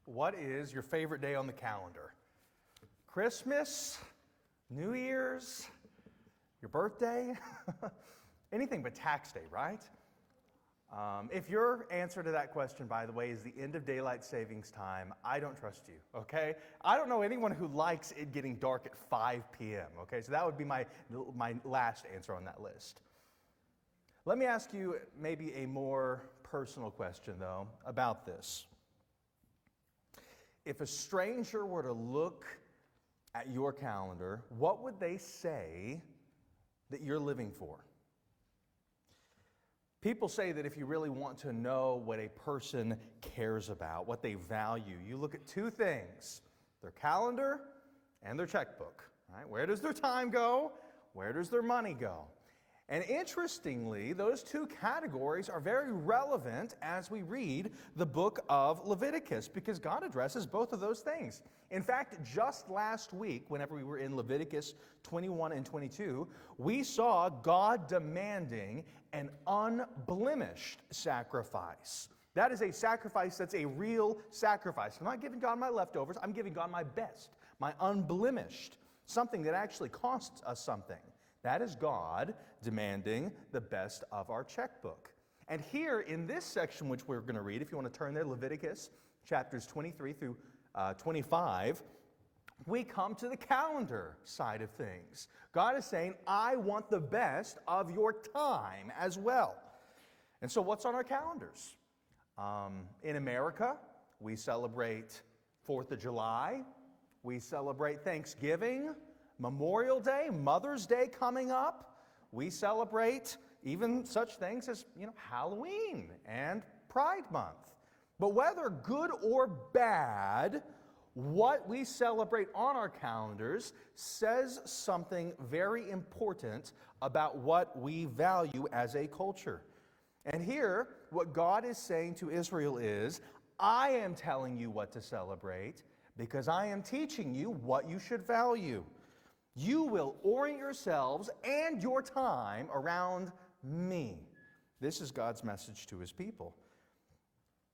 What is your favorite day on the calendar? Christmas? New Year's? Your birthday? Anything but tax day, right? If your answer to that question, by the way, is the end of daylight savings time, I don't trust you, okay? I don't know anyone who likes it getting dark at 5 p.m., okay? So that would be my last answer on that list. Let me ask you maybe a more personal question, though, about this. If a stranger were to look at your calendar, what would they say that you're living for? People say that if you really want to know what a person cares about, what they value, you look at two things: their calendar and their checkbook. Right? Where does their time go? Where does their money go? And interestingly, those two categories are very relevant as we read the book of Leviticus, because God addresses both of those things. In fact, just last week, whenever we were in Leviticus 21 and 22, we saw God demanding an unblemished sacrifice. That is a sacrifice that's a real sacrifice. I'm not giving God my leftovers. I'm giving God my best, my unblemished, something that actually costs us something. That is God demanding the best of our checkbook. And here in this section, which we're going to read, if you want to turn there, Leviticus chapters 23 through 25, we come to the calendar side of things. God is saying, I want the best of your time as well. And so what's on our calendars? In America, we celebrate 4th of July. We celebrate Thanksgiving, Memorial Day, Mother's Day coming up. We celebrate even such things as, Halloween and Pride Month. But whether good or bad, what we celebrate on our calendars says something very important about what we value as a culture. And here, what God is saying to Israel is, I am telling you what to celebrate because I am teaching you what you should value. You will orient yourselves and your time around me. This is God's message to his people.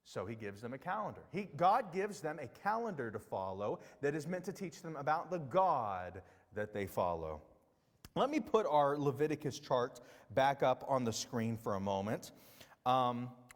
So he gives them a calendar. God gives them a calendar to follow that is meant to teach them about the God that they follow. Let me put our Leviticus chart back up on the screen for a moment.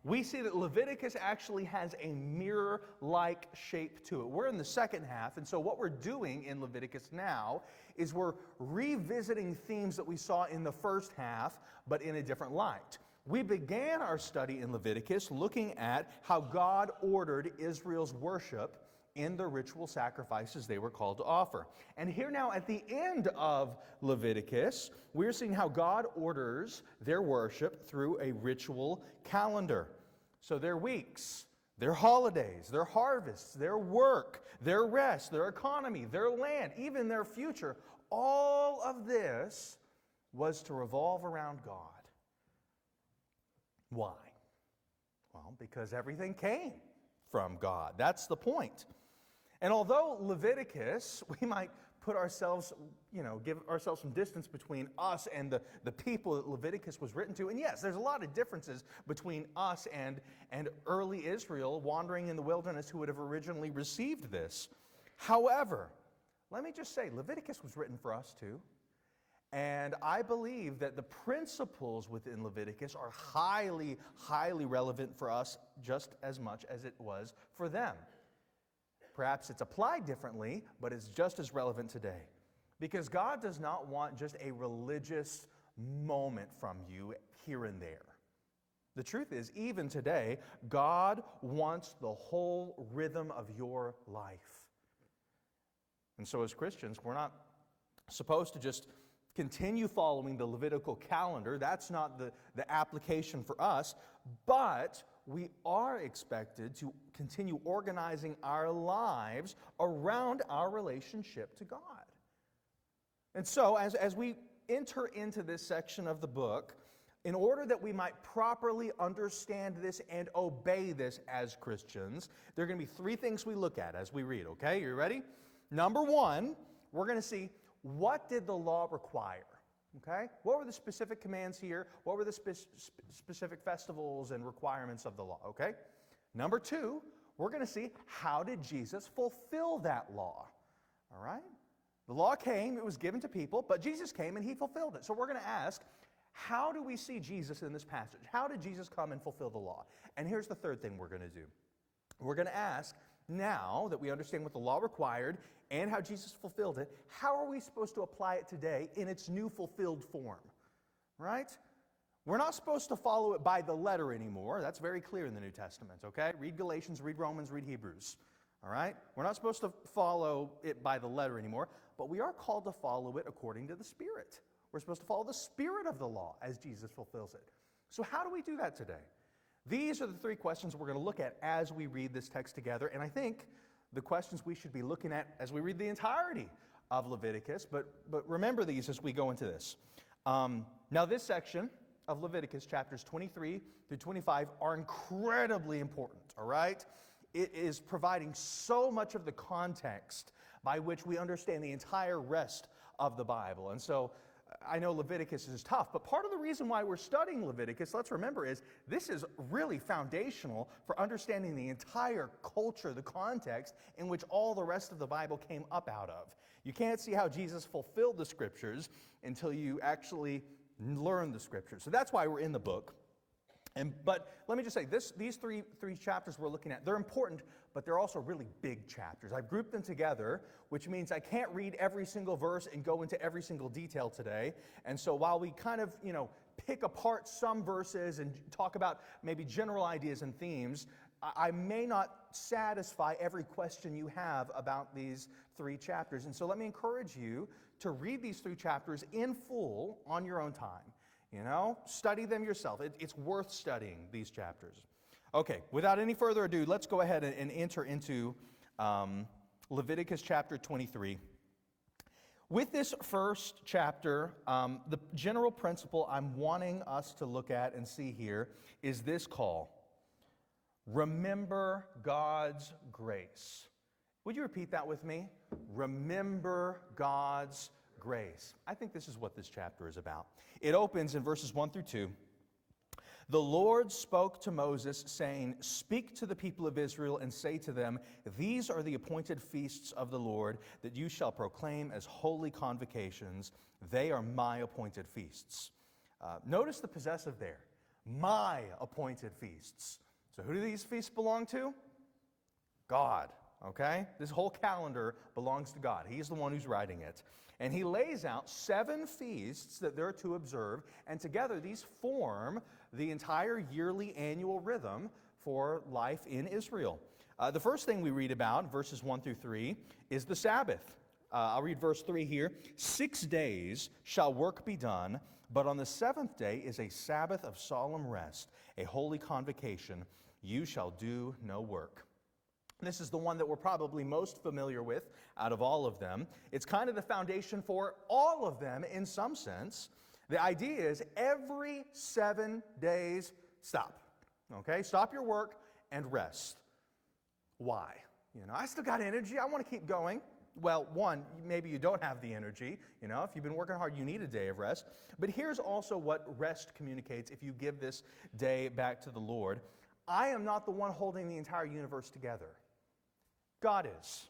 We see that Leviticus actually has a mirror-like shape to it. We're in the second half, and so what we're doing in Leviticus now is we're revisiting themes that we saw in the first half, but in a different light. We began our study in Leviticus looking at how God ordered Israel's worship in the ritual sacrifices they were called to offer. And here now at the end of Leviticus, we're seeing how God orders their worship through a ritual calendar. So their weeks, their holidays, their harvests, their work, their rest, their economy, their land, even their future, all of this was to revolve around God. Why? Well, because everything came from God. That's the point. And although Leviticus, we might put ourselves, give ourselves some distance between us and the people that Leviticus was written to. And yes, there's a lot of differences between us and early Israel wandering in the wilderness who would have originally received this. However, let me just say, Leviticus was written for us too. And I believe that the principles within Leviticus are highly, highly relevant for us just as much as it was for them. Perhaps it's applied differently, but it's just as relevant today. Because God does not want just a religious moment from you here and there. The truth is, even today, God wants the whole rhythm of your life. And so as Christians, we're not supposed to just continue following the Levitical calendar. That's not the application for us. But we are expected to continue organizing our lives around our relationship to God. And so, as we enter into this section of the book, in order that we might properly understand this and obey this as Christians, there are going to be three things we look at as we read, okay? You ready? Number one, we're going to see, what did the law require? Okay? What were the specific commands here? What were the specific festivals and requirements of the law? Okay? Number two, we're going to see how did Jesus fulfill that law. All right? The law came, it was given to people, but Jesus came and he fulfilled it. So we're going to ask, how do we see Jesus in this passage? How did Jesus come and fulfill the law? And here's the third thing we're going to do. We're going to ask, now that we understand what the law required and how Jesus fulfilled it, how are we supposed to apply it today in its new fulfilled form? Right? We're not supposed to follow it by the letter anymore. That's very clear in the New Testament, okay? Read Galatians, read Romans, read Hebrews. All right? We're not supposed to follow it by the letter anymore, but we are called to follow it according to the Spirit. We're supposed to follow the spirit of the law as Jesus fulfills it. So how do we do that today? These are the three questions we're going to look at as we read this text together, and I think the questions we should be looking at as we read the entirety of Leviticus, but remember these as we go into this. Now this section of Leviticus, chapters 23 through 25, are incredibly important, all right? It is providing so much of the context by which we understand the entire rest of the Bible. And so I know Leviticus is tough, but part of the reason why we're studying Leviticus, let's remember, is this is really foundational for understanding the entire culture, the context in which all the rest of the Bible came up out of. You can't see how Jesus fulfilled the Scriptures until you actually learn the Scriptures. So that's why we're in the book. But let me just say, these three chapters we're looking at, they're important, but they're also really big chapters. I've grouped them together, which means I can't read every single verse and go into every single detail today. And so while we kind of, pick apart some verses and talk about maybe general ideas and themes, I may not satisfy every question you have about these three chapters. And so let me encourage you to read these three chapters in full on your own time. Study them yourself. It's worth studying these chapters. Okay, without any further ado, let's go ahead and enter into Leviticus chapter 23. With this first chapter, the general principle I'm wanting us to look at and see here is this call. Remember God's grace. Would you repeat that with me? Remember God's grace. I think this is what this chapter is about. It opens in verses 1 through 2. The Lord spoke to Moses, saying, "Speak to the people of Israel and say to them, these are the appointed feasts of the Lord that you shall proclaim as holy convocations. They are my appointed feasts." Notice the possessive there. My appointed feasts. So who do these feasts belong to? God. Okay? This whole calendar belongs to God. He's the one who's writing it. And he lays out 7 feasts that they're to observe, and together these form the entire yearly annual rhythm for life in Israel. The first thing we read about, verses 1 through 3, is the Sabbath. I'll read verse 3 here. 6 days shall work be done, but on the 7th day is a Sabbath of solemn rest, a holy convocation. You shall do no work. This is the one that we're probably most familiar with out of all of them. It's kind of the foundation for all of them in some sense. The idea is every 7 days, stop. Okay? Stop your work and rest. Why? I still got energy. I want to keep going. Well, one, maybe you don't have the energy. If you've been working hard, you need a day of rest. But here's also what rest communicates if you give this day back to the Lord. I am not the one holding the entire universe together. God is.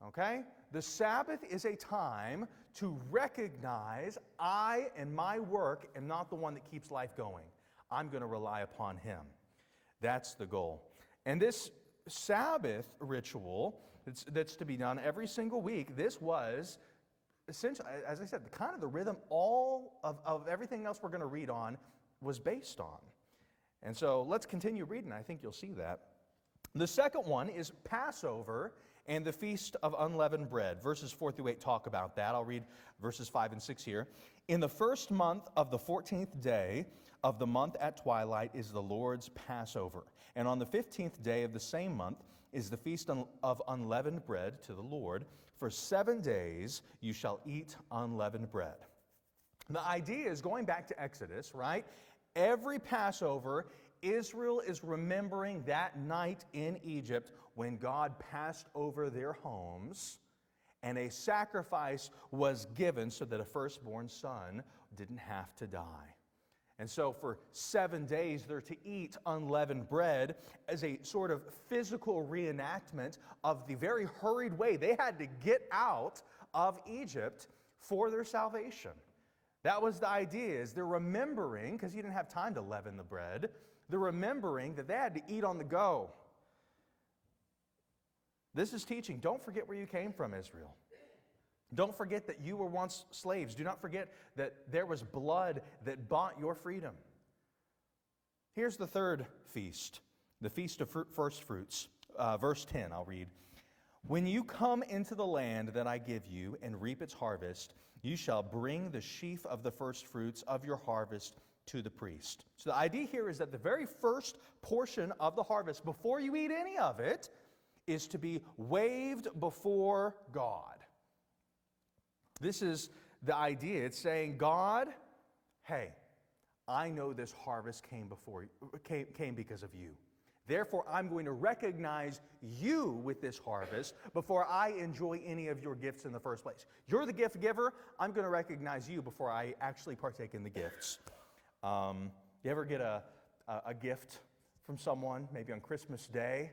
Okay? The Sabbath is a time to recognize I and my work am not the one that keeps life going. I'm going to rely upon Him. That's the goal. And this Sabbath ritual that's to be done every single week, this was essentially, as I said, the rhythm all of everything else we're going to read on was based on. And so let's continue reading. I think you'll see that. The second one is Passover and the Feast of Unleavened Bread. Verses 4 through 8 talk about that. I'll read verses 5 and 6 here. In the first month of the 14th day of the month at twilight is the Lord's Passover. And on the 15th day of the same month is the Feast of Unleavened Bread to the Lord. For 7 days you shall eat unleavened bread. The idea is going back to Exodus, right? Every Passover, Israel is remembering that night in Egypt when God passed over their homes and a sacrifice was given so that a firstborn son didn't have to die. And so for 7 days, they're to eat unleavened bread as a sort of physical reenactment of the very hurried way they had to get out of Egypt for their salvation. That was the idea, is they're remembering, because you didn't have time to leaven the bread, they're remembering that they had to eat on the go. This is teaching. Don't forget where you came from, Israel. Don't forget that you were once slaves. Do not forget that there was blood that bought your freedom. Here's the third feast, the Feast of First Fruits. Verse 10, I'll read. When you come into the land that I give you and reap its harvest, you shall bring the sheaf of the first fruits of your harvest to the priest. So the idea here is that the very first portion of the harvest, before you eat any of it, is to be waved before God. This is the idea. It's saying, God, hey, I know this harvest came because of you. Therefore, I'm going to recognize you with this harvest before I enjoy any of your gifts in the first place. You're the gift giver. I'm going to recognize you before I actually partake in the gifts. You ever get a gift from someone, maybe on Christmas Day?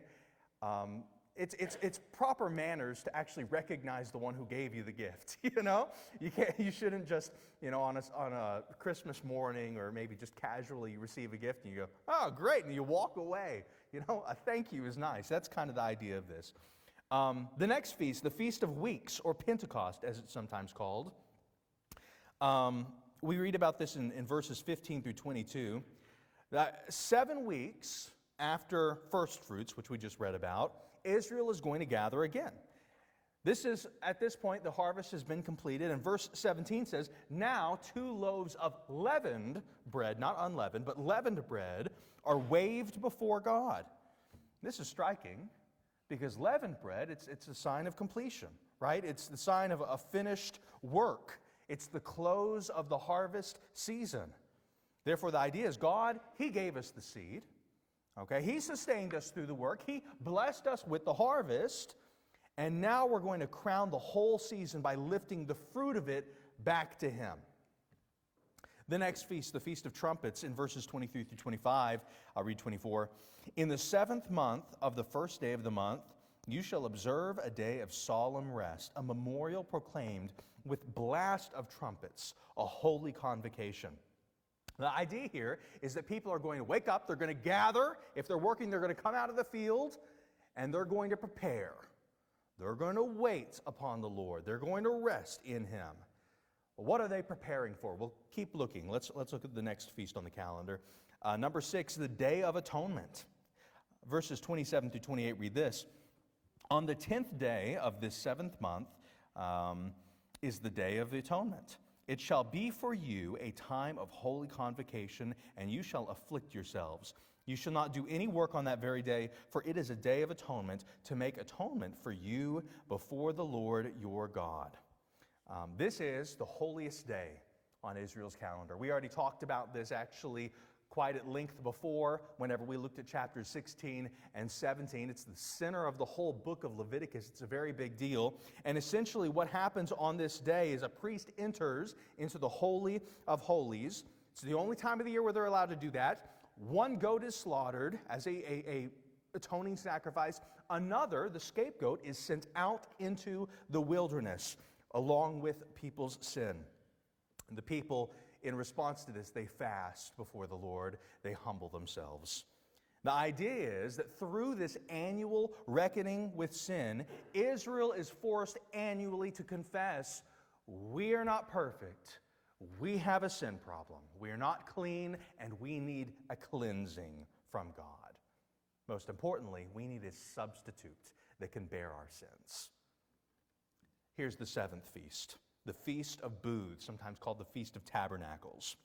It's proper manners to actually recognize the one who gave you the gift. You shouldn't just on a Christmas morning or maybe just casually you receive a gift and you go, oh great, and you walk away. A thank you is nice. That's kind of the idea of this. The next feast, the Feast of Weeks, or Pentecost, as it's sometimes called. We read about this in verses 15 through 22. 7 weeks after first fruits, which we just read about, Israel is going to gather again. At this point, the harvest has been completed, and verse 17 says, now 2 loaves of leavened bread, not unleavened, but leavened bread, are waved before God. This is striking, because leavened bread, it's a sign of completion, right? It's the sign of a finished work. It's the close of the harvest season. Therefore, the idea is God, He gave us the seed. Okay, He sustained us through the work. He blessed us with the harvest. And now we're going to crown the whole season by lifting the fruit of it back to Him. The next feast, the Feast of Trumpets, in verses 23 through 25, I'll read 24. In the 7th month of the first day of the month, you shall observe a day of solemn rest, a memorial proclaimed with blast of trumpets, a holy convocation. The idea here is that people are going to wake up, they're going to gather. If they're working, they're going to come out of the field, and they're going to prepare. They're going to wait upon the Lord. They're going to rest in Him. Well, what are they preparing for? We'll keep looking. Let's look at the next feast on the calendar. Number 6, the Day of Atonement. Verses 27 through 28 read this. On the 10th day of this 7th month is the Day of the Atonement. It shall be for you a time of holy convocation, and you shall afflict yourselves. You shall not do any work on that very day, for it is a day of atonement, to make atonement for you before the Lord your God. This is the holiest day on Israel's calendar. We already talked about this actually quite at length before, whenever we looked at chapters 16 and 17. It's the center of the whole book of Leviticus. It's a very big deal. And essentially what happens on this day is a priest enters into the Holy of Holies. It's the only time of the year where they're allowed to do that. One goat is slaughtered as a atoning sacrifice. Another, the scapegoat, is sent out into the wilderness along with people's sin. And the people, in response to this, they fast before the Lord. They humble themselves. The idea is that through this annual reckoning with sin, Israel is forced annually to confess, we are not perfect. We have a sin problem. We are not clean, and we need a cleansing from God. Most importantly, we need a substitute that can bear our sins. Here's the 7th feast, the Feast of Booths, sometimes called the Feast of Tabernacles.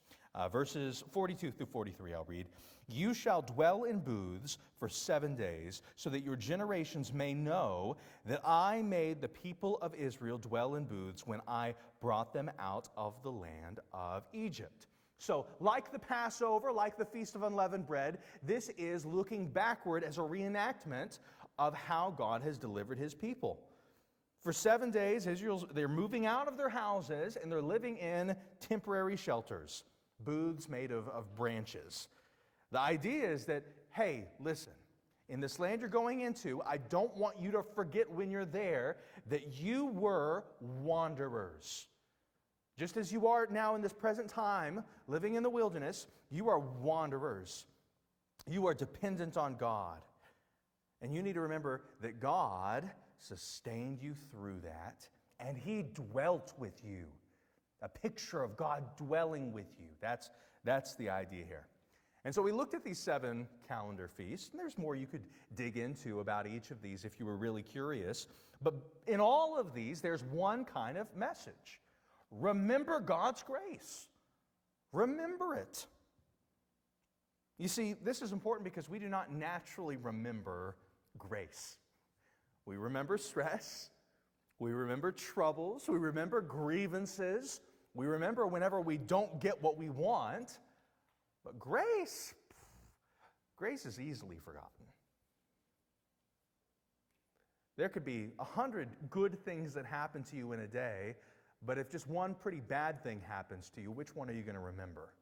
Verses 42 through 43, I'll read. You shall dwell in booths for 7 days, so that your generations may know that I made the people of Israel dwell in booths when I brought them out of the land of Egypt. So, like the Passover, like the Feast of Unleavened Bread, this is looking backward as a reenactment of how God has delivered His people. For 7 days, they're moving out of their houses and they're living in temporary shelters. booths made of branches. The idea is that, hey, listen, in this land you're going into, I don't want you to forget when you're there that you were wanderers. Just as you are now in this present time, living in the wilderness, you are wanderers. You are dependent on God. And you need to remember that God sustained you through that, and He dwelt with you. A picture of God dwelling with you. That's the idea here. And so we looked at these 7 calendar feasts, and there's more you could dig into about each of these if you were really curious. But in all of these, there's one kind of message. Remember God's grace. Remember it. You see, this is important because we do not naturally remember grace. We remember stress. We remember troubles. We remember grievances. We remember whenever we don't get what we want. But grace is easily forgotten. There could be 100 good things that happen to you in a day, but if just one pretty bad thing happens to you, which one are you going to remember?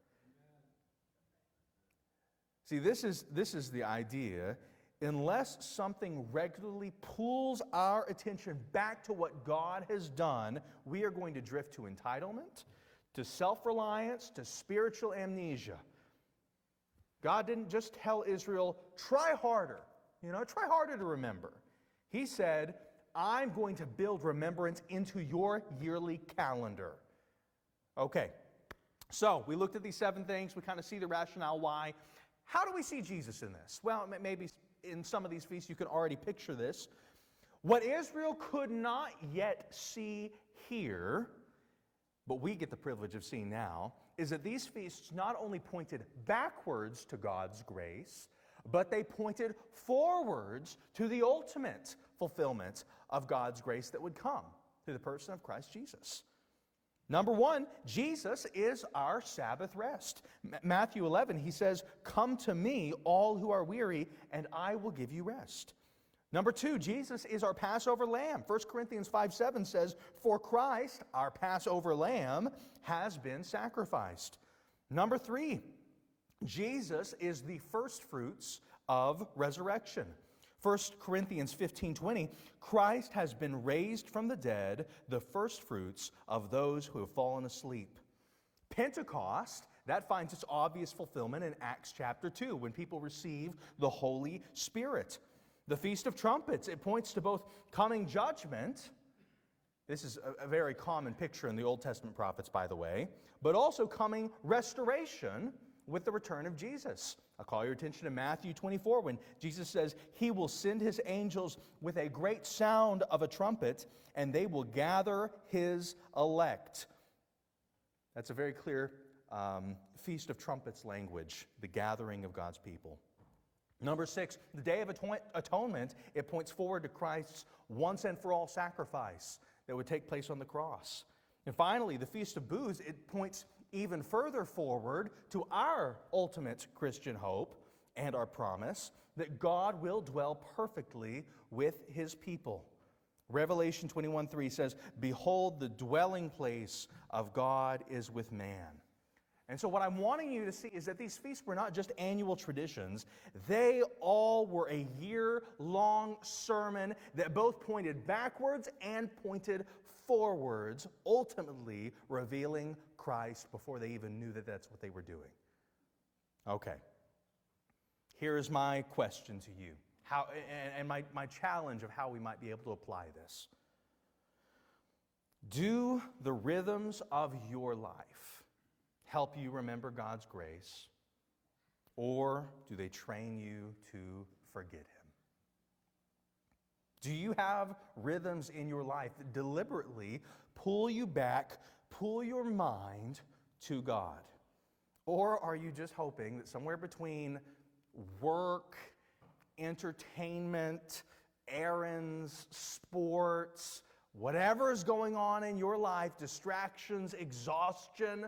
See, this is the idea. Unless something regularly pulls our attention back to what God has done, we are going to drift to entitlement, to self-reliance, to spiritual amnesia. God didn't just tell Israel, try harder, try harder to remember. He said, I'm going to build remembrance into your yearly calendar. Okay, so we looked at these 7 things. We kind of see the rationale why. How do we see Jesus in this? Well, maybe in some of these feasts you can already picture this. What Israel could not yet see here, but we get the privilege of seeing now, is that these feasts not only pointed backwards to God's grace, but they pointed forwards to the ultimate fulfillment of God's grace that would come through the person of Christ Jesus. Number 1, Jesus is our Sabbath rest. Matthew 11, he says, come to me, all who are weary, and I will give you rest. Number 2, Jesus is our Passover lamb. 1 Corinthians 5:7 says, for Christ, our Passover lamb, has been sacrificed. Number 3, Jesus is the first fruits of resurrection. 1 Corinthians 15:20, Christ has been raised from the dead, the first fruits of those who have fallen asleep. Pentecost, that finds its obvious fulfillment in Acts chapter 2, when people receive the Holy Spirit. The Feast of Trumpets, it points to both coming judgment. This is a very common picture in the Old Testament prophets, by the way, but also coming restoration with the return of Jesus. I'll call your attention to Matthew 24 when Jesus says, He will send His angels with a great sound of a trumpet, and they will gather His elect. That's a very clear Feast of Trumpets language, the gathering of God's people. Number 6, the Day of Atonement, it points forward to Christ's once and for all sacrifice that would take place on the cross. And finally, the Feast of Booths, it points even further forward to our ultimate Christian hope and our promise that God will dwell perfectly with His people. Revelation 21:3 says, behold, the dwelling place of God is with man. And so what I'm wanting you to see is that these feasts were not just annual traditions. They all were a year-long sermon that both pointed backwards and pointed forwards, ultimately revealing Christ before they even knew that that's what they were doing. Okay. Here is my question to you, my challenge of how we might be able to apply this. Do the rhythms of your life help you remember God's grace, or do they train you to forget Him? Do you have rhythms in your life that deliberately pull you back, pull your mind to God? Or are you just hoping that somewhere between work, entertainment, errands, sports, whatever is going on in your life, distractions, exhaustion,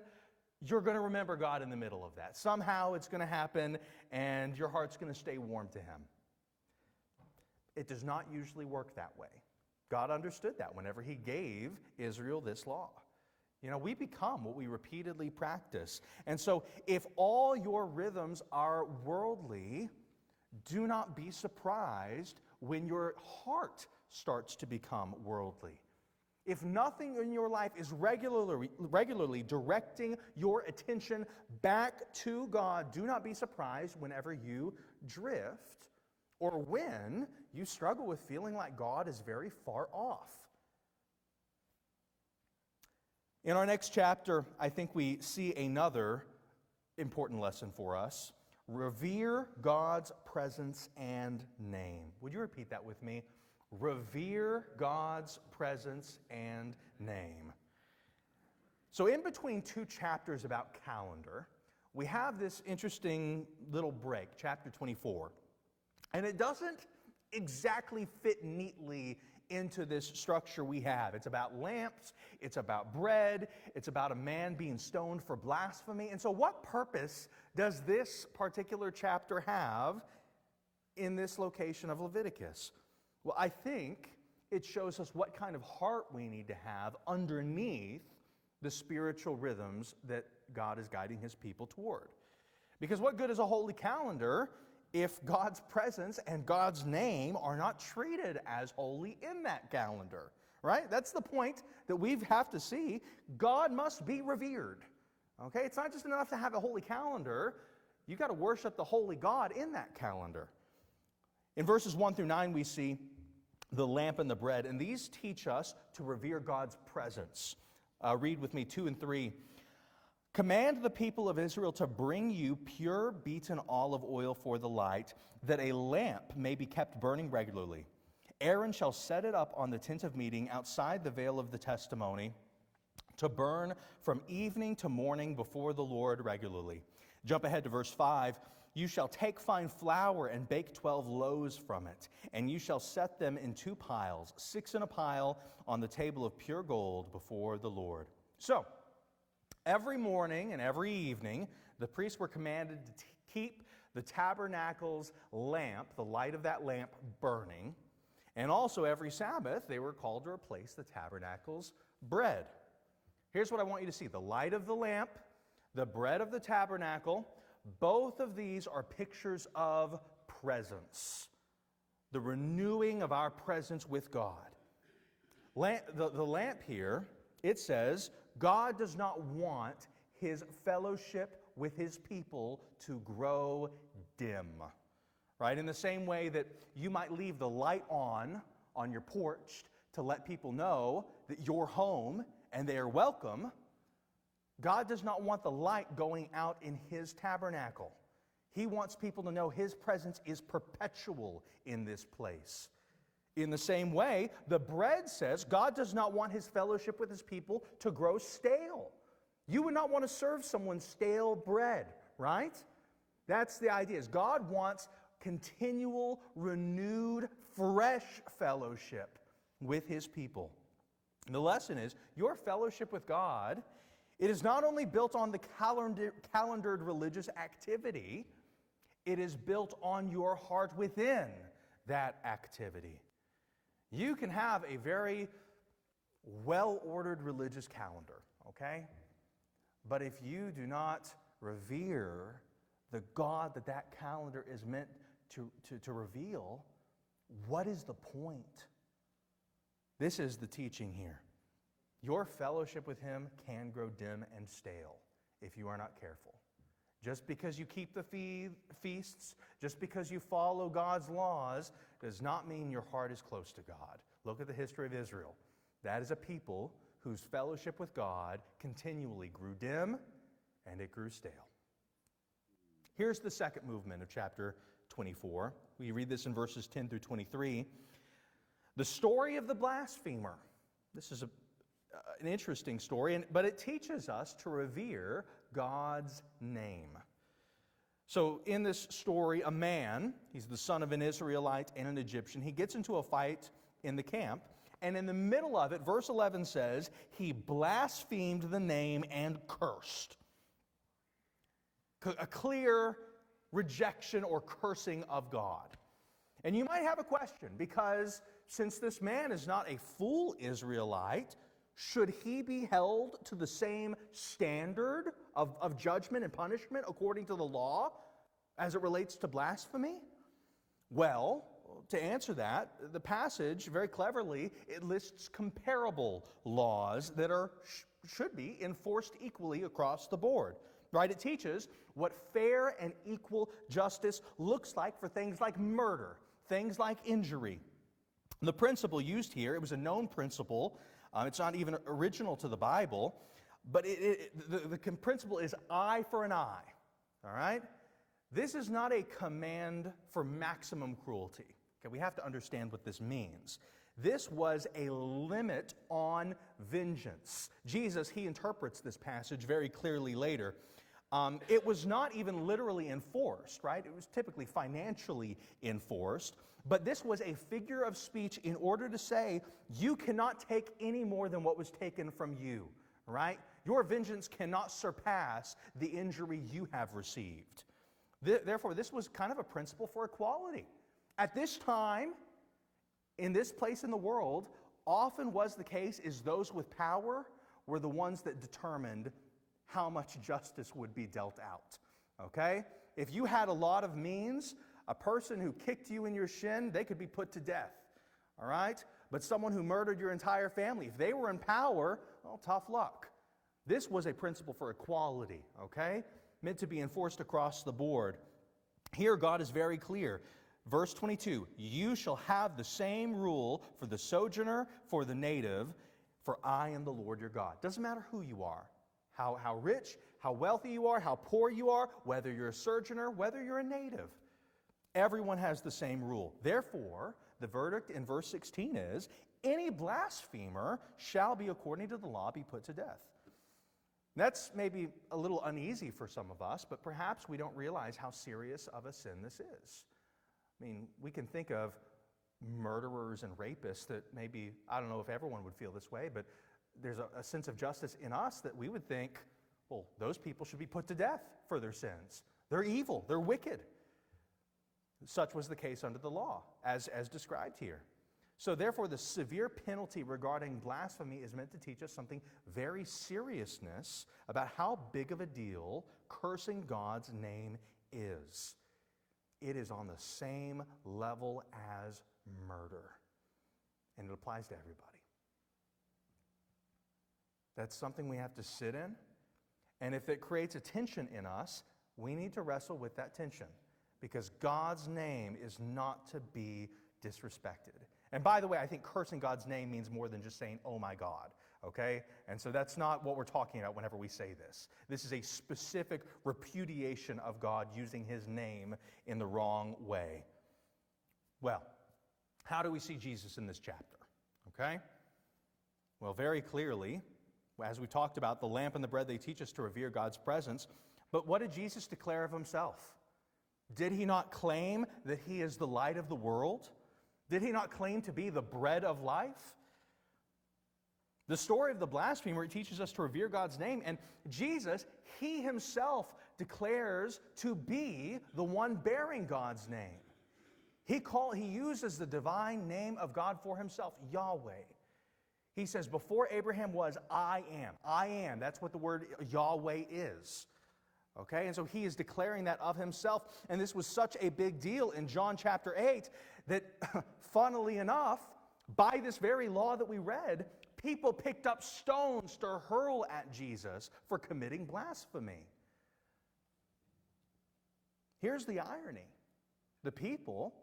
you're going to remember God in the middle of that? Somehow it's going to happen and your heart's going to stay warm to Him. It does not usually work that way. God understood that whenever He gave Israel this law. We become what we repeatedly practice. And so if all your rhythms are worldly, do not be surprised when your heart starts to become worldly. If nothing in your life is regularly directing your attention back to God, do not be surprised whenever you drift or when you struggle with feeling like God is very far off. In our next chapter, I think we see another important lesson for us. Revere God's presence and name. Would you repeat that with me? Revere God's presence and name. So in between two chapters about calendar, we have this interesting little break, chapter 24. And it doesn't exactly fit neatly into this structure we have. It's about lamps, it's about bread, it's about a man being stoned for blasphemy. And so what purpose does this particular chapter have in this location of Leviticus? Well, I think it shows us what kind of heart we need to have underneath the spiritual rhythms that God is guiding His people toward. Because what good is a holy calendar if God's presence and God's name are not treated as holy in that calendar, right? That's the point that we have to see. God must be revered, okay? It's not just enough to have a holy calendar. You've got to worship the holy God in that calendar. In verses 1 through 9, we see the lamp and the bread, and these teach us to revere God's presence. Read with me 2 and 3. Command the people of Israel to bring you pure beaten olive oil for the light, that a lamp may be kept burning regularly. Aaron shall set it up on the tent of meeting outside the veil of the testimony, to burn from evening to morning before the Lord regularly. Jump ahead to verse 5. You shall take fine flour and bake 12 loaves from it, and you shall set them in 2 piles, 6 in a pile, on the table of pure gold before the Lord. So, every morning and every evening, the priests were commanded to keep the tabernacle's lamp, the light of that lamp, burning. And also every Sabbath, they were called to replace the tabernacle's bread. Here's what I want you to see. The light of the lamp, the bread of the tabernacle, both of these are pictures of presence. The renewing of our presence with God. The lamp here, it says, God does not want His fellowship with His people to grow dim. Right? In the same way that you might leave the light on your porch to let people know that you're home and they are welcome, God does not want the light going out in His tabernacle. He wants people to know His presence is perpetual in this place. In the same way, the bread says God does not want His fellowship with His people to grow stale. You would not want to serve someone stale bread, right? That's the idea. Is God wants continual, renewed, fresh fellowship with His people. And the lesson is, your fellowship with God, it is not only built on the calendared religious activity, it is built on your heart within that activity. You can have a very well-ordered religious calendar, okay? But if you do not revere the God that calendar is meant to reveal, what is the point? This is the teaching here. Your fellowship with Him can grow dim and stale if you are not careful. Just because you keep the feasts, just because you follow God's laws, does not mean your heart is close to God. Look at the history of Israel. That is a people whose fellowship with God continually grew dim and it grew stale. Here's the second movement of chapter 24. We read this in verses 10 through 23. The story of the blasphemer. This is an interesting story, but it teaches us to revere God's name. So in this story, a man, he's the son of an Israelite and an Egyptian, he gets into a fight in the camp, and in the middle of it, verse 11 says, he blasphemed the name and cursed. A clear rejection or cursing of God. And you might have a question, because since this man is not a full Israelite, Should he be held to the same standard of judgment and punishment according to the law as it relates to blasphemy? Well, to answer that, the passage, very cleverly, it lists comparable laws that should be enforced equally across the board. Right? It teaches what fair and equal justice looks like for things like murder, things like injury. The principle used here, it was a known principle. It's not even original to the Bible, but the principle is eye for an eye. All right? This is not a command for maximum cruelty. Okay, we have to understand what this means. This was a limit on vengeance. Jesus, he interprets this passage very clearly later. It was not even literally enforced, right? It was typically financially enforced. But this was a figure of speech in order to say, you cannot take any more than what was taken from you, right? Your vengeance cannot surpass the injury you have received. Therefore, this was kind of a principle for equality. At this time, in this place in the world, often was the case is those with power were the ones that determined how much justice would be dealt out, okay? If you had a lot of means, a person who kicked you in your shin, they could be put to death, all right? But someone who murdered your entire family, if they were in power, well, tough luck. This was a principle for equality, okay? Meant to be enforced across the board. Here, God is very clear. Verse 22, you shall have the same rule for the sojourner, for the native, for I am the Lord your God. Doesn't matter who you are, how rich, how wealthy you are, how poor you are, whether you're a sojourner, whether you're a native. Everyone has the same rule. Therefore, the verdict in verse 16 is, any blasphemer shall be, according to the law, be put to death. That's maybe a little uneasy for some of us, but perhaps we don't realize how serious of a sin this is. I mean, we can think of murderers and rapists that maybe, I don't know if everyone would feel this way, but there's a sense of justice in us that we would think, well, those people should be put to death for their sins. They're evil. They're wicked. Such was the case under the law, as described here. So therefore, the severe penalty regarding blasphemy is meant to teach us something very seriousness about how big of a deal cursing God's name is. It is on the same level as murder, and it applies to everybody. That's something we have to sit in, and if it creates a tension in us, we need to wrestle with that tension, because God's name is not to be disrespected. And by the way, I think cursing God's name means more than just saying, oh my God, okay? And so that's not what we're talking about whenever we say this. This is a specific repudiation of God using his name in the wrong way. Well, how do we see Jesus in this chapter, okay? Well, very clearly, as we talked about, the lamp and the bread, they teach us to revere God's presence. But what did Jesus declare of himself? Did he not claim that he is the light of the world? Did he not claim to be the bread of life? The story of the blasphemer, it teaches us to revere God's name. And Jesus, he himself declares to be the one bearing God's name. He uses the divine name of God for himself, Yahweh. He says, before Abraham was, I am. I am. That's what the word Yahweh is. Okay, and so he is declaring that of himself. And this was such a big deal in John chapter 8 that, funnily enough, by this very law that we read, people picked up stones to hurl at Jesus for committing blasphemy. Here's the irony. The people,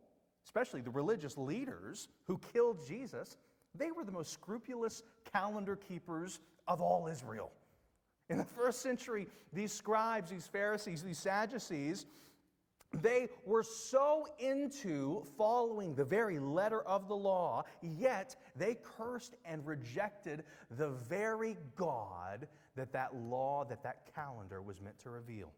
especially the religious leaders who killed Jesus, they were the most scrupulous calendar keepers of all Israel. In the first century, these scribes, these Pharisees, these Sadducees, they were so into following the very letter of the law, yet they cursed and rejected the very God that law, that calendar was meant to reveal.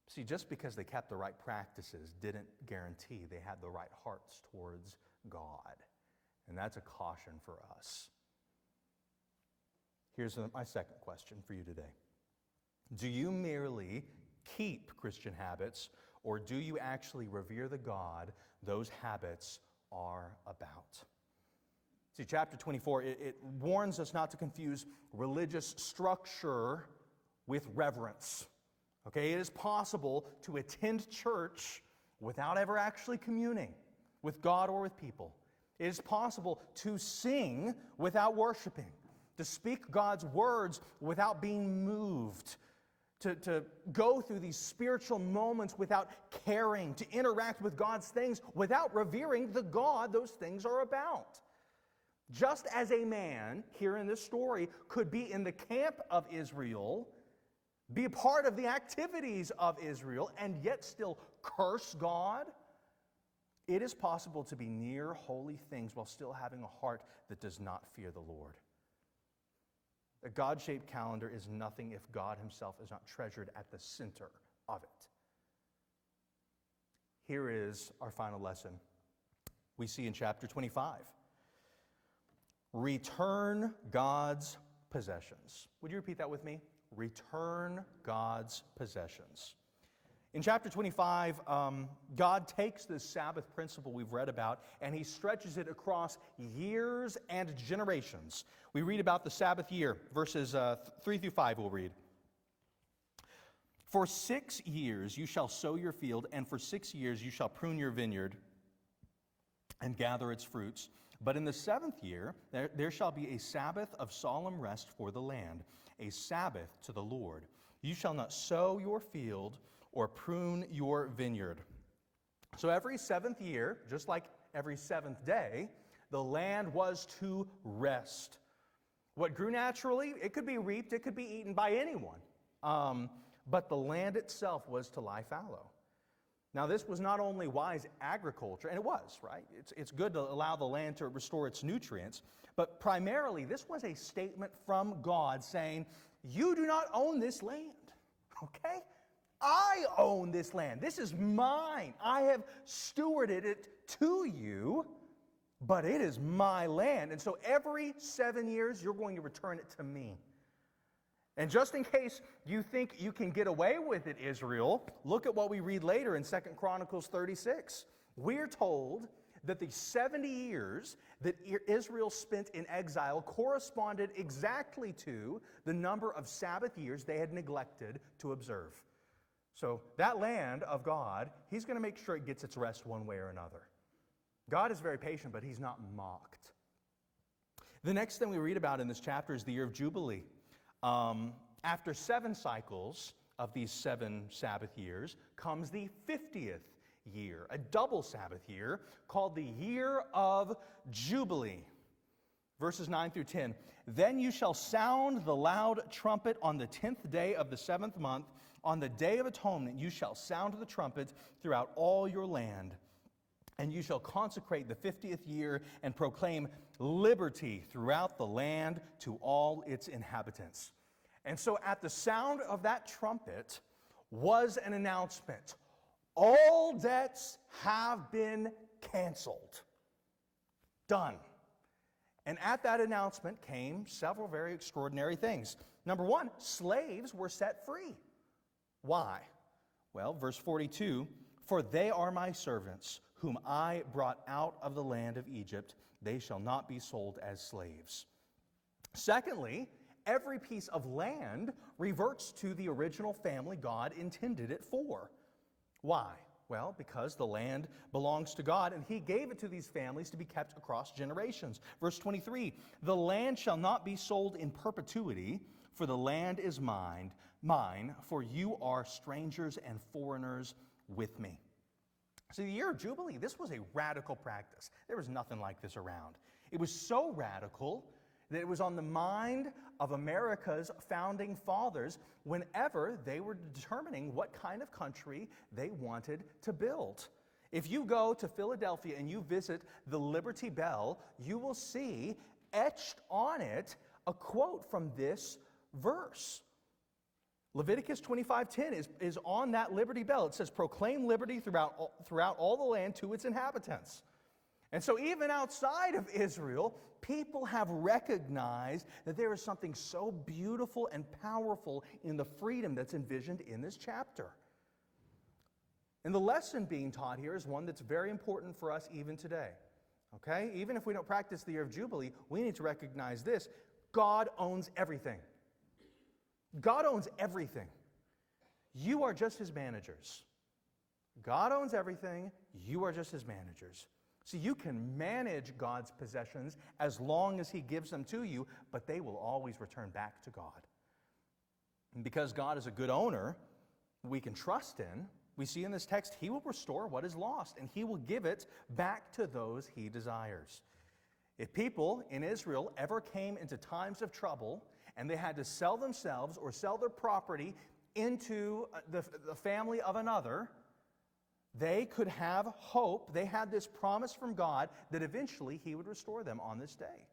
See, just because they kept the right practices didn't guarantee they had the right hearts towards God. And that's a caution for us. Here's my second question for you today. Do you merely keep Christian habits, or do you actually revere the God those habits are about? See, chapter 24, it warns us not to confuse religious structure with reverence. Okay, it is possible to attend church without ever actually communing with God or with people. It is possible to sing without worshiping, to speak God's words without being moved, to go through these spiritual moments without caring, to interact with God's things without revering the God those things are about. Just as a man here in this story could be in the camp of Israel, be a part of the activities of Israel, and yet still curse God, it is possible to be near holy things while still having a heart that does not fear the Lord. A God-shaped calendar is nothing if God himself is not treasured at the center of it. Here is our final lesson. We see in chapter 25. Return God's possessions. Would you repeat that with me? Return God's possessions. In chapter 25, God takes this Sabbath principle we've read about and he stretches it across years and generations. We read about the Sabbath year, verses 3 through 5 we'll read. For 6 years you shall sow your field, and for 6 years you shall prune your vineyard and gather its fruits. But in the 7th year there shall be a Sabbath of solemn rest for the land, a Sabbath to the Lord. You shall not sow your field or prune your vineyard. So every 7th year, just like every 7th day, the land was to rest. What grew naturally, it could be reaped, it could be eaten by anyone. But the land itself was to lie fallow. Now, this was not only wise agriculture, and it was, right? It's good to allow the land to restore its nutrients, but primarily this was a statement from God saying, you do not own this land, okay? I own this land. This is mine. I have stewarded it to you, but it is my land. And so every 7 years, you're going to return it to me. And just in case you think you can get away with it, Israel, look at what we read later in 2 Chronicles 36. We're told that the 70 years that Israel spent in exile corresponded exactly to the number of Sabbath years they had neglected to observe. So that land of God, he's going to make sure it gets its rest one way or another. God is very patient, but he's not mocked. The next thing we read about in this chapter is the year of Jubilee. After 7 cycles of these 7 Sabbath years comes the 50th year, a double Sabbath year called the year of Jubilee. Verses 9 through 10. Then you shall sound the loud trumpet on the 10th day of the 7th month. On the day of atonement you shall sound the trumpet throughout all your land. And you shall consecrate the 50th year and proclaim liberty throughout the land to all its inhabitants. And so at the sound of that trumpet was an announcement. All debts have been canceled. Done. And at that announcement came several very extraordinary things. Number one, slaves were set free. Why? Well, verse 42, for they are my servants, whom I brought out of the land of Egypt. They shall not be sold as slaves. Secondly, every piece of land reverts to the original family God intended it for. Why? Well, because the land belongs to God, and he gave it to these families to be kept across generations. Verse 23, the land shall not be sold in perpetuity, for the land is mine, for you are strangers and foreigners with me. So the year of Jubilee, this was a radical practice. There was nothing like this around. It was so radical that it was on the mind of America's founding fathers whenever they were determining what kind of country they wanted to build. If you go to Philadelphia and you visit the Liberty Bell, you will see etched on it a quote from this verse. Leviticus 25:10 is on that Liberty Bell. It says, proclaim liberty throughout all the land to its inhabitants. And so even outside of Israel, people have recognized that there is something so beautiful and powerful in the freedom that's envisioned in this chapter. And the lesson being taught here is one that's very important for us even today. Okay? Even if we don't practice the year of Jubilee, we need to recognize this. God owns everything. God owns everything. You are just his managers. God owns everything. You are just his managers. So you can manage God's possessions as long as he gives them to you, but they will always return back to God. And because God is a good owner, we can trust in, we see in this text, he will restore what is lost, and he will give it back to those he desires. If people in Israel ever came into times of trouble, and they had to sell themselves or sell their property into the family of another, they could have hope. They had this promise from God that eventually he would restore them on this day.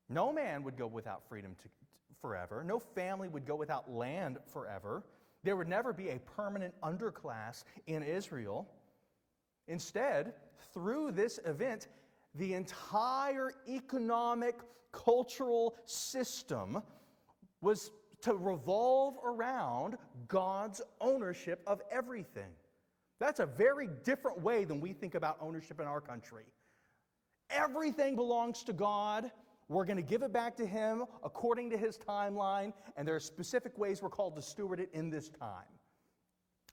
No man would go without freedom forever. No family would go without land forever. There would never be a permanent underclass in Israel. Instead, through this event, the entire economic, cultural system was to revolve around God's ownership of everything. That's a very different way than we think about ownership in our country. Everything belongs to God. We're going to give it back to him according to his timeline, and there are specific ways we're called to steward it in this time.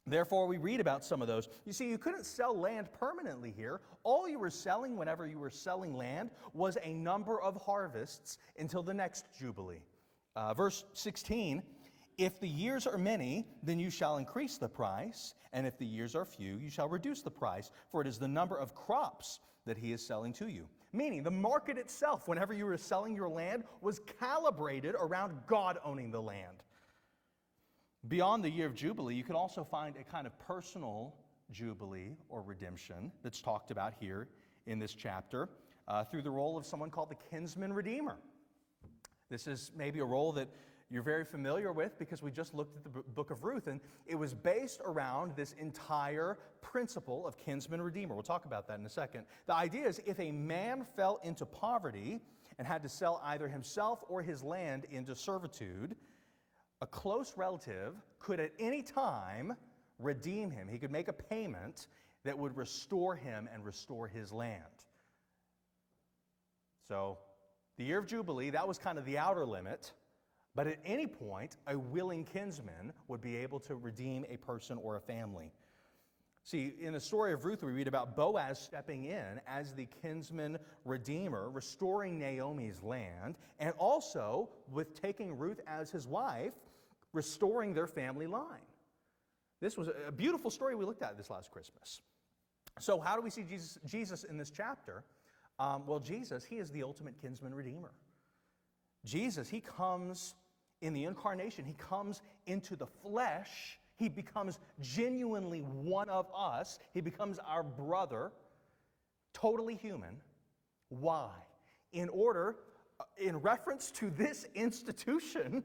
Therefore, we read about some of those. You see, you couldn't sell land permanently here. All you were selling whenever you were selling land was a number of harvests until the next Jubilee. Verse 16, if the years are many, then you shall increase the price, and if the years are few, you shall reduce the price, for it is the number of crops that he is selling to you. Meaning, the market itself, whenever you were selling your land, was calibrated around God owning the land. Beyond the year of Jubilee, you can also find a kind of personal Jubilee or redemption that's talked about here in this chapter through the role of someone called the kinsman redeemer. This is maybe a role that you're very familiar with because we just looked at the book of Ruth, and it was based around this entire principle of kinsman redeemer. We'll talk about that in a second. The idea is if a man fell into poverty and had to sell either himself or his land into servitude, a close relative could at any time redeem him. He could make a payment that would restore him and restore his land. So the year of Jubilee, that was kind of the outer limit. But at any point, a willing kinsman would be able to redeem a person or a family. See, in the story of Ruth, we read about Boaz stepping in as the kinsman redeemer, restoring Naomi's land, and also, with taking Ruth as his wife, restoring their family line. This was a beautiful story we looked at this last Christmas. So how do we see Jesus in this chapter? Well, Jesus, he is the ultimate kinsman redeemer. Jesus, he comes in the incarnation. He comes into the flesh. He becomes genuinely one of us. He becomes our brother, totally human. Why? In reference to this institution,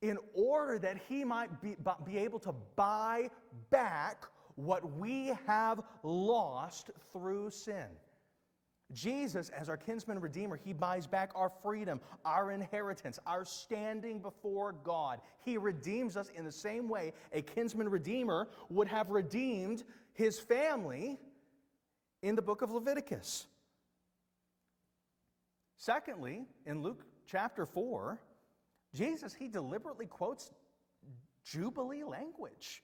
in order that he might be able to buy back what we have lost through sin. Jesus, as our kinsman redeemer, he buys back our freedom, our inheritance, our standing before God. He redeems us in the same way a kinsman redeemer would have redeemed his family in the book of Leviticus. Secondly, in Luke chapter 4, Jesus, he deliberately quotes Jubilee language.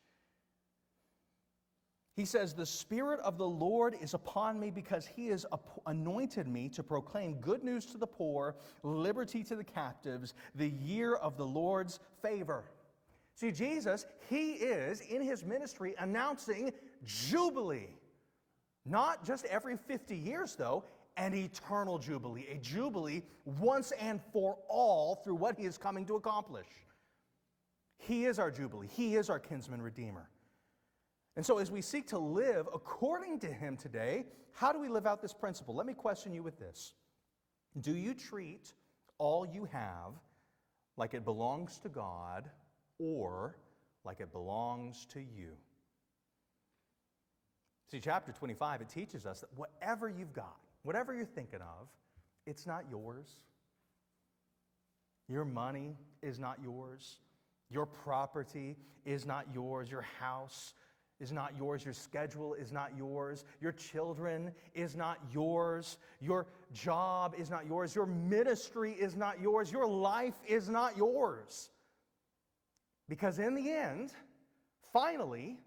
He says, the Spirit of the Lord is upon me because he has anointed me to proclaim good news to the poor, liberty to the captives, the year of the Lord's favor. See, Jesus, he is, in his ministry, announcing Jubilee. Not just every 50 years, though, an eternal Jubilee. A Jubilee once and for all through what he is coming to accomplish. He is our Jubilee. He is our kinsman redeemer. And so as we seek to live according to him today, how do we live out this principle? Let me question you with this. Do you treat all you have like it belongs to God or like it belongs to you? See, chapter 25, it teaches us that whatever you've got, whatever you're thinking of, it's not yours. Your money is not yours. Your property is not yours. Your house, is not yours. Your schedule is not yours. Your children is not yours. Your job is not yours. Your ministry is not yours. Your life is not yours. Because in the end, finally,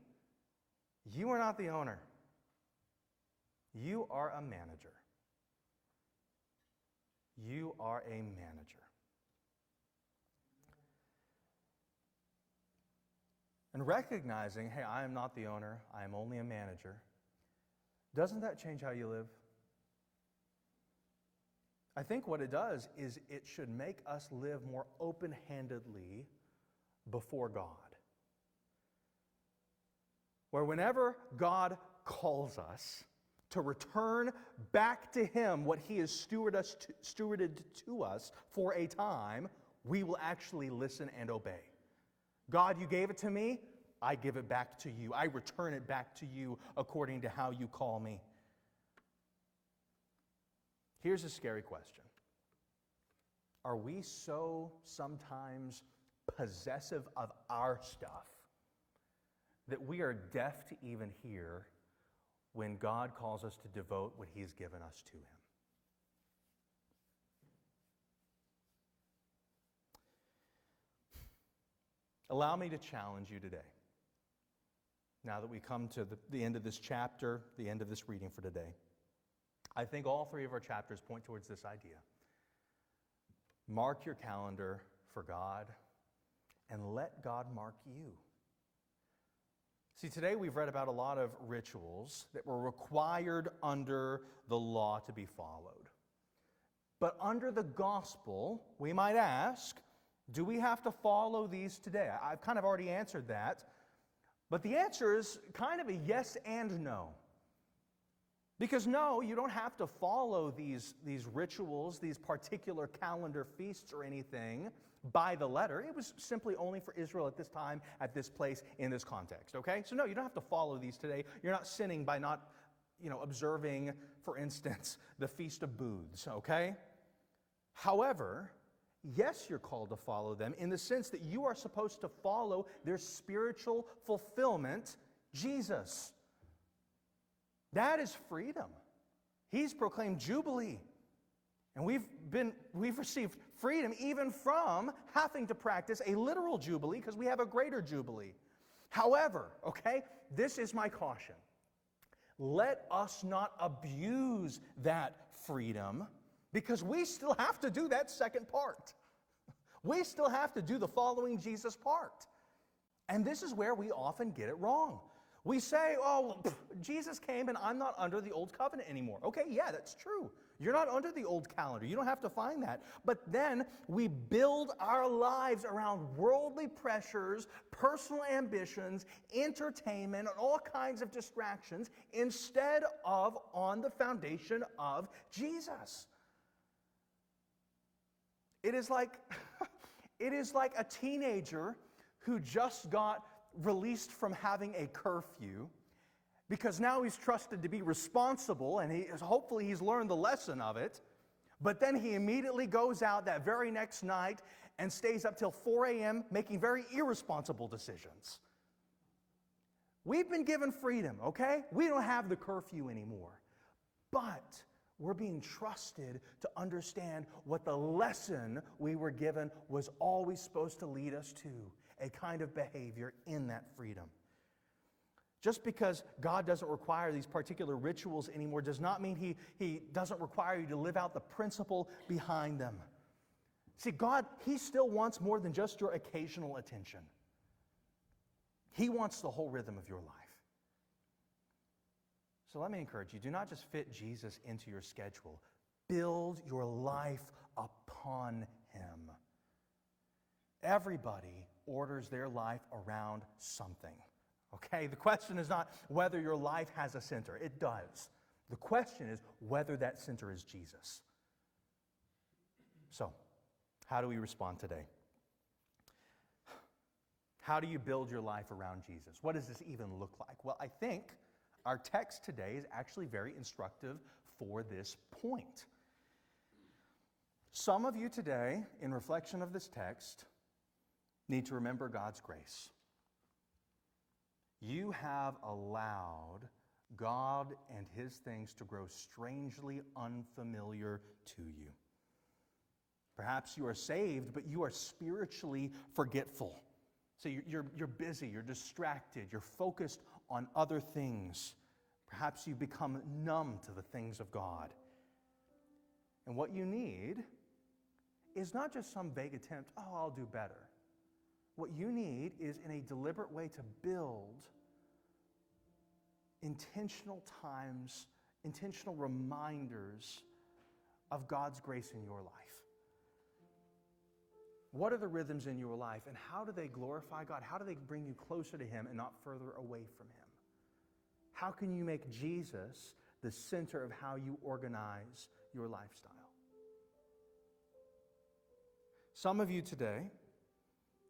you are not the owner. You are a manager. You are a manager. And recognizing, hey, I am not the owner, I am only a manager, doesn't that change how you live? I think what it does is it should make us live more open-handedly before God. Where whenever God calls us to return back to Him what He has stewarded to us for a time, we will actually listen and obey. God, you gave it to me, I give it back to you. I return it back to you according to how you call me. Here's a scary question. Are we so sometimes possessive of our stuff that we are deaf to even hear when God calls us to devote what He's given us to Him? Allow me to challenge you today. Now that we come to the end of this chapter, the end of this reading for today, I think all three of our chapters point towards this idea. Mark your calendar for God and let God mark you. See, today we've read about a lot of rituals that were required under the law to be followed. But under the gospel, we might ask, do we have to follow these today? I've kind of already answered that. But the answer is kind of a yes and no. Because no, you don't have to follow these rituals, these particular calendar feasts or anything by the letter. It was simply only for Israel at this time, at this place, in this context, okay? So no, you don't have to follow these today. You're not sinning by not, observing, for instance, the Feast of Booths, okay? However, yes, you're called to follow them in the sense that you are supposed to follow their spiritual fulfillment, Jesus. That is freedom. He's proclaimed Jubilee. And we've received freedom even from having to practice a literal Jubilee because we have a greater Jubilee. However, okay, this is my caution. Let us not abuse that freedom because we still have to do that second part. We still have to do the following Jesus part. And this is where we often get it wrong. We say, Jesus came and I'm not under the old covenant anymore. Okay, yeah, that's true. You're not under the old calendar. You don't have to find that. But then we build our lives around worldly pressures, personal ambitions, entertainment, and all kinds of distractions instead of on the foundation of Jesus. It is like a teenager who just got released from having a curfew because now he's trusted to be responsible and hopefully he's learned the lesson of it, but then he immediately goes out that very next night and stays up till 4 a.m. making very irresponsible decisions. We've been given freedom, okay? We don't have the curfew anymore, but we're being trusted to understand what the lesson we were given was always supposed to lead us to, a kind of behavior in that freedom. Just because God doesn't require these particular rituals anymore does not mean He doesn't require you to live out the principle behind them. See, God, He still wants more than just your occasional attention. He wants the whole rhythm of your life. So let me encourage you, do not just fit Jesus into your schedule. Build your life upon Him. Everybody orders their life around something. Okay? The question is not whether your life has a center. It does. The question is whether that center is Jesus. So, how do we respond today? How do you build your life around Jesus? What does this even look like? Well, I think our text today is actually very instructive for this point. Some of you today, in reflection of this text, need to remember God's grace. You have allowed God and his things to grow strangely unfamiliar to you. Perhaps you are saved, but you are spiritually forgetful. So you're busy, you're distracted, you're focused on other things. Perhaps you've become numb to the things of God. And what you need is not just some vague attempt, oh, I'll do better. What you need is in a deliberate way to build intentional times, intentional reminders of God's grace in your life. What are the rhythms in your life, and how do they glorify God? How do they bring you closer to him and not further away from him? How can you make Jesus the center of how you organize your lifestyle? Some of you today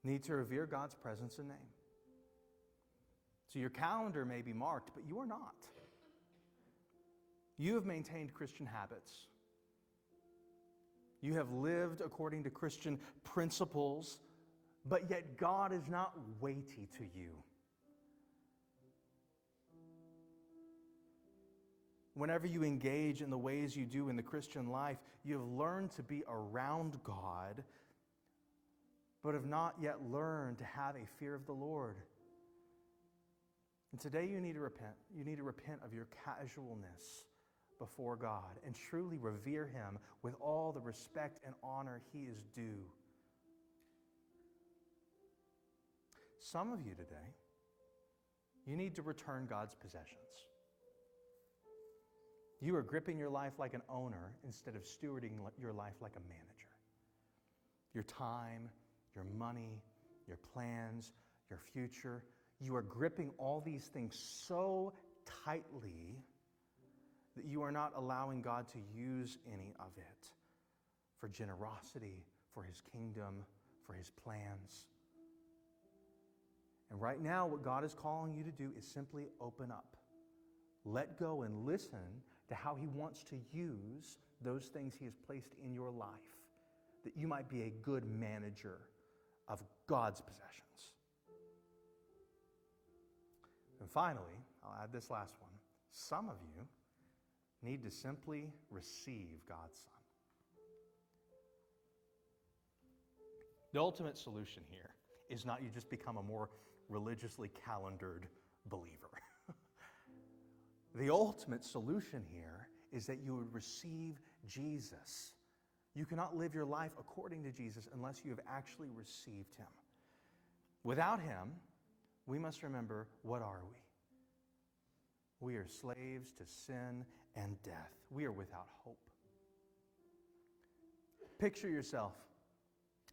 need to revere God's presence and name. So your calendar may be marked, but you are not. You have maintained Christian habits. You have lived according to Christian principles, but yet God is not weighty to you. Whenever you engage in the ways you do in the Christian life, you have learned to be around God, but have not yet learned to have a fear of the Lord. And today you need to repent. You need to repent of your casualness before God and truly revere him with all the respect and honor he is due. Some of you today, you need to return God's possessions. You are gripping your life like an owner instead of stewarding your life like a manager. Your time, your money, your plans, your future, you are gripping all these things so tightly that you are not allowing God to use any of it for generosity, for his kingdom, for his plans. And right now, what God is calling you to do is simply open up. Let go and listen to how he wants to use those things he has placed in your life, that you might be a good manager of God's possessions. And finally, I'll add this last one. Some of you need to simply receive God's Son. The ultimate solution here is not you just become a more religiously calendared believer. The ultimate solution here is that you would receive Jesus. You cannot live your life according to Jesus unless you have actually received him. Without him, we must remember, what are we? We are slaves to sin and death. We are without hope. Picture yourself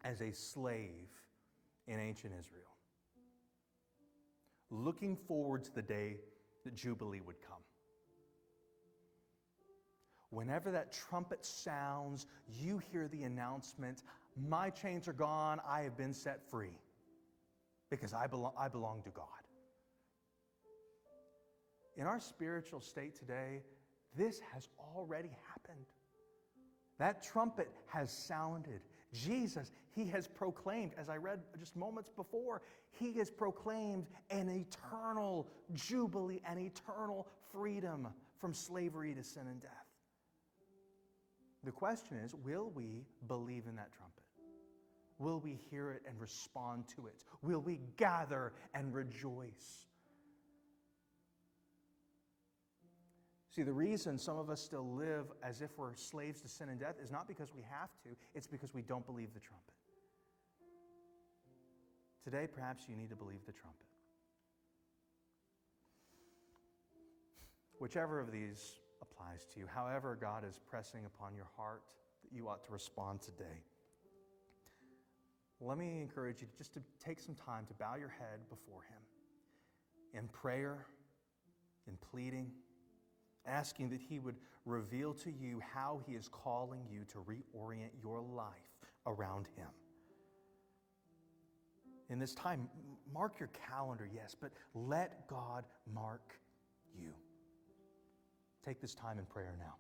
as a slave in ancient Israel, looking forward to the day that Jubilee would come. Whenever that trumpet sounds, you hear the announcement, my chains are gone, I have been set free, because I belong to God. In our spiritual state today, this has already happened. That trumpet has sounded. Jesus, he has proclaimed, as I read just moments before, he has proclaimed an eternal jubilee, an eternal freedom from slavery to sin and death. The question is, will we believe in that trumpet? Will we hear it and respond to it? Will we gather and rejoice? See, the reason some of us still live as if we're slaves to sin and death is not because we have to, it's because we don't believe the trumpet. Today, perhaps you need to believe the trumpet. Whichever of these applies to you, however God is pressing upon your heart that you ought to respond today. Let me encourage you just to take some time to bow your head before him in prayer, in pleading, asking that he would reveal to you how he is calling you to reorient your life around him. In this time, mark your calendar, yes, but let God mark you. Take this time in prayer now.